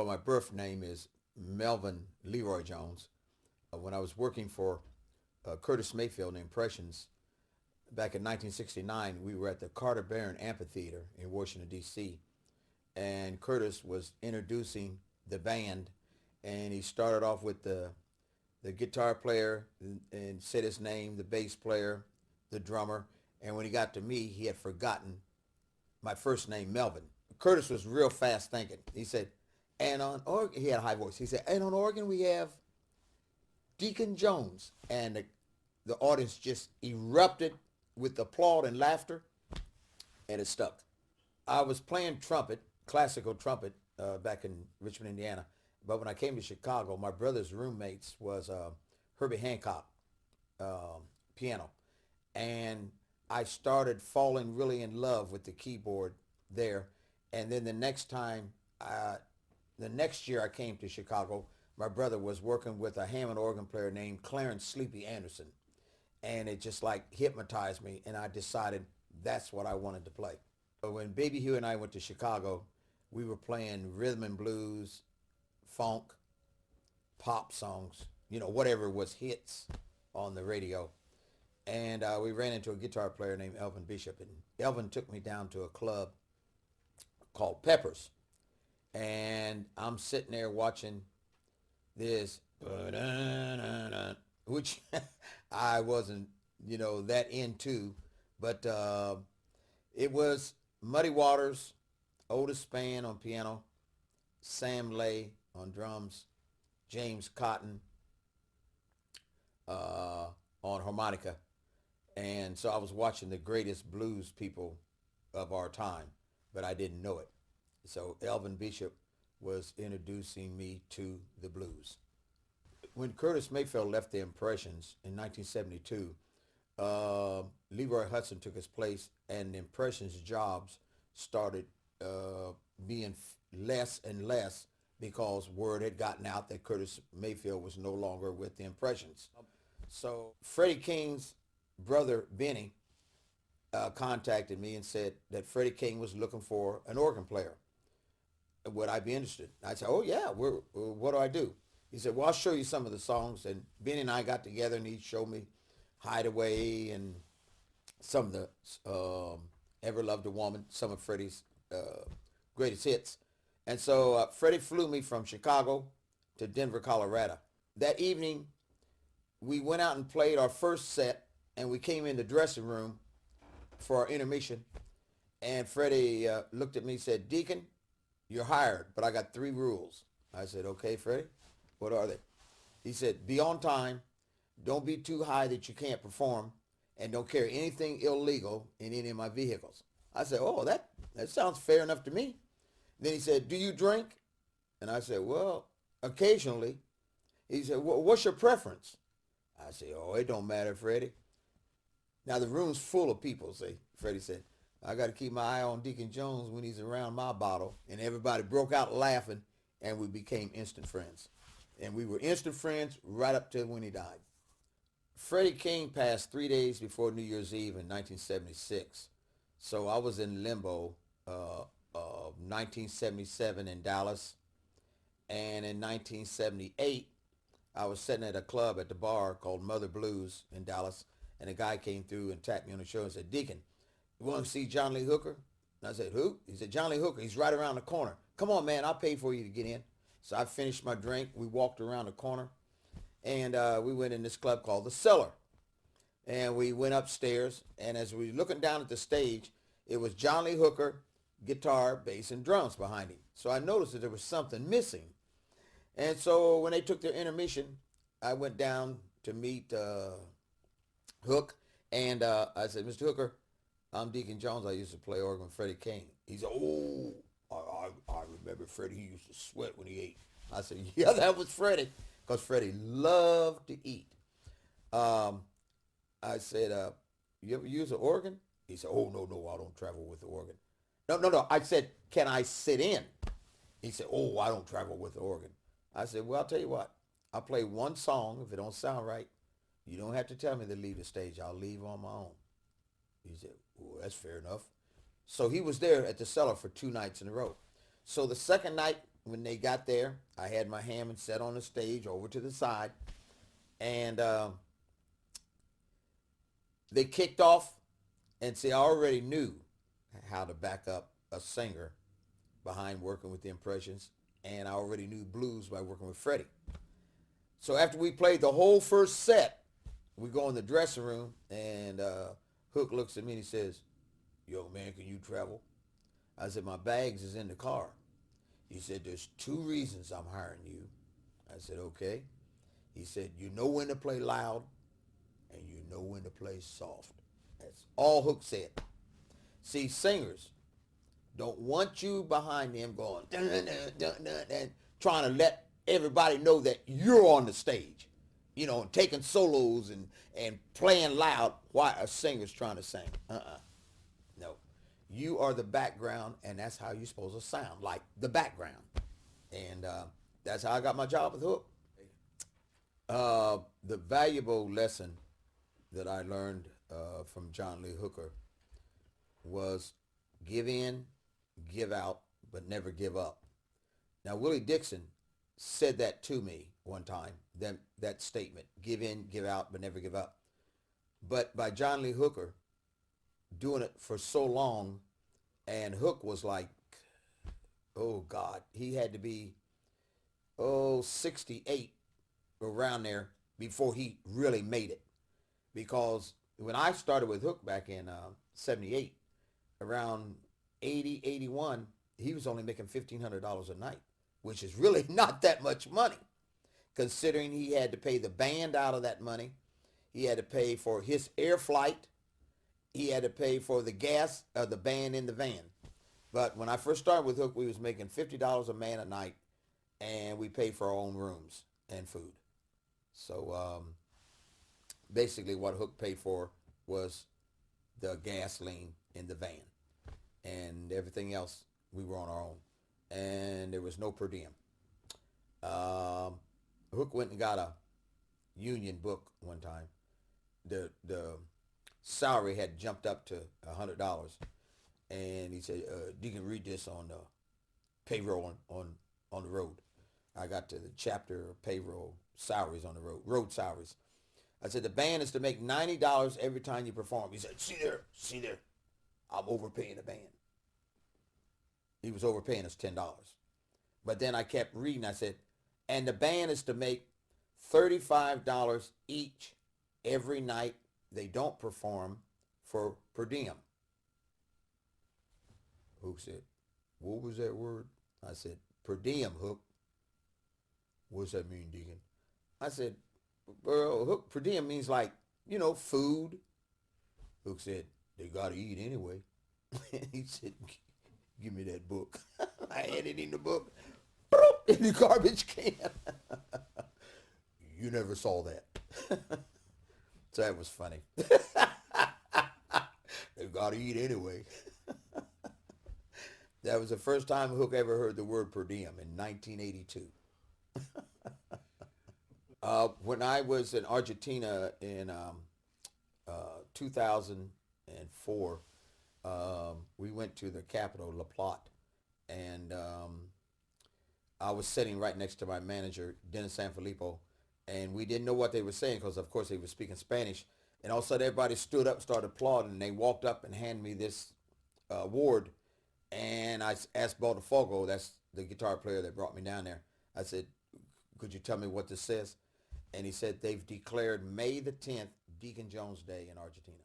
Well, my birth name is Melvin Leroy Jones. When I was working for Curtis Mayfield in Impressions back in 1969, we were at the Carter Barron Amphitheater in Washington, D.C., and Curtis was introducing the band, and he started off with the guitar player and said his name, the bass player, the drummer, and when he got to me, he had forgotten my first name, Melvin. Curtis was real fast thinking. He said, and on organ, he had a high voice. He said, and on organ we have Deacon Jones. And the audience just erupted with applaud and laughter, and it stuck. I was playing trumpet, classical trumpet, back in Richmond, Indiana. But when I came to Chicago, my brother's roommates was Herbie Hancock, piano. And I started falling really in love with the keyboard there. And then the next year I came to Chicago, my brother was working with a Hammond organ player named Clarence Sleepy Anderson. And it just like hypnotized me, and I decided that's what I wanted to play. So when Baby Hugh and I went to Chicago, we were playing rhythm and blues, funk, pop songs, whatever was hits on the radio. And we ran into a guitar player named Elvin Bishop, and Elvin took me down to a club called Peppers, and I'm sitting there watching this, which I wasn't, that into, but it was Muddy Waters, Otis Spann on piano, Sam Lay on drums, James Cotton on harmonica. And so I was watching the greatest blues people of our time, but I didn't know it. So Elvin Bishop was introducing me to the blues. When Curtis Mayfield left the Impressions in 1972, Leroy Hudson took his place, and the Impressions jobs started being less and less because word had gotten out that Curtis Mayfield was no longer with the Impressions. So Freddie King's brother Benny contacted me and said that Freddie King was looking for an organ player. Would I be interested? I said, oh yeah, what do I do? He said, well, I'll show you some of the songs. And Benny and I got together, and he showed me Hideaway and some of the Ever Loved a Woman, some of Freddie's greatest hits. And so Freddie flew me from Chicago to Denver, Colorado. That evening, we went out and played our first set, and we came in the dressing room for our intermission. And Freddie looked at me and said, Deacon, you're hired, but I got 3 rules. I said, okay, Freddie, what are they? He said, be on time, don't be too high that you can't perform, and don't carry anything illegal in any of my vehicles. I said, oh, that sounds fair enough to me. Then he said, do you drink? And I said, well, occasionally. He said, well, what's your preference? I said, oh, it don't matter, Freddie. Now the room's full of people, see. Freddie said, I got to keep my eye on Deacon Jones when he's around my bottle. And everybody broke out laughing, and we became instant friends. And we were instant friends right up to when he died. Freddie King passed 3 days before New Year's Eve in 1976. So I was in limbo of 1977 in Dallas. And in 1978, I was sitting at a club at the bar called Mother Blues in Dallas. And a guy came through and tapped me on the shoulder and said, Deacon, you want to see John Lee Hooker? And I said, who? He said, John Lee Hooker. He's right around the corner. Come on, man. I'll pay for you to get in. So I finished my drink. We walked around the corner. And we went in this club called The Cellar. And we went upstairs. And as we were looking down at the stage, it was John Lee Hooker, guitar, bass, and drums behind him. So I noticed that there was something missing. And so when they took their intermission, I went down to meet Hook. And I said, Mr. Hooker, I'm Deacon Jones. I used to play organ with Freddie King. He said, oh, I remember Freddie. He used to sweat when he ate. I said, yeah, that was Freddie, because Freddie loved to eat. I said, you ever use an organ? He said, oh, no, I don't travel with the organ. No. I said, can I sit in? He said, oh, I don't travel with the organ. I said, well, I'll tell you what. I'll play one song. If it don't sound right, you don't have to tell me to leave the stage. I'll leave on my own. He said, well, that's fair enough. So he was there at the Cellar for 2 nights in a row. So the second night, when they got there, I had my Hammond set on the stage over to the side, and they kicked off. And see, I already knew how to back up a singer behind working with the impressions, and I already knew blues by working with Freddie. So after we played the whole first set, we go in the dressing room, and Hook looks at me and he says, "Young man, can you travel?" I said, "My bags is in the car." He said, "There's two reasons I'm hiring you." I said, "Okay." He said, "You know when to play loud, and you know when to play soft." That's all Hook said. See, singers don't want you behind them going dun, dun, dun, dun, dun, and trying to let everybody know that you're on the stage, taking solos and playing loud while a singer's trying to sing. No. You are the background, and that's how you're supposed to sound, like the background. And that's how I got my job with Hook. The valuable lesson that I learned from John Lee Hooker was give in, give out, but never give up. Now, Willie Dixon said that to me one time, that statement, give in, give out, but never give up. But by John Lee Hooker doing it for so long, and Hook was like, oh God, he had to be, 68 around there before he really made it. Because when I started with Hook back in 78, around 80, 81, he was only making $1,500 a night, which is really not that much money, considering he had to pay the band out of that money. He had to pay for his air flight. He had to pay for the gas of the band in the van. But when I first started with Hook, we was making $50 a man a night, and we paid for our own rooms and food. So basically what Hook paid for was the gasoline in the van, and everything else we were on our own, and there was no per diem. Hook went and got a union book one time. The salary had jumped up to $100, and he said, "You can read this on the payroll on the road." I got to the chapter of payroll salaries on the road salaries. I said, "The band is to make $90 every time you perform." He said, see there, I'm overpaying the band." He was overpaying us $10. But then I kept reading. I said, "And the band is to make $35 each every night they don't perform for per diem." Hook said, "What was that word?" I said, "Per diem, Hook." "What's that mean, Deacon?" I said, "Well, Hook, per diem means like, food." Hook said, "They got to eat anyway." He said, "Give me that book." I had it in the book, in the garbage can. You never saw that. So that was funny. They got to eat anyway. That was the first time Hook ever heard the word per diem in 1982. When I was in Argentina in 2004, we went to the capital, La Plata, and I was sitting right next to my manager, Dennis Sanfilippo, and we didn't know what they were saying because, of course, they were speaking Spanish. And all of a sudden, everybody stood up, started applauding, and they walked up and handed me this award. And I asked Botafogo, that's the guitar player that brought me down there, I said, "Could you tell me what this says?" And he said, "They've declared May the 10th Deacon Jones Day in Argentina."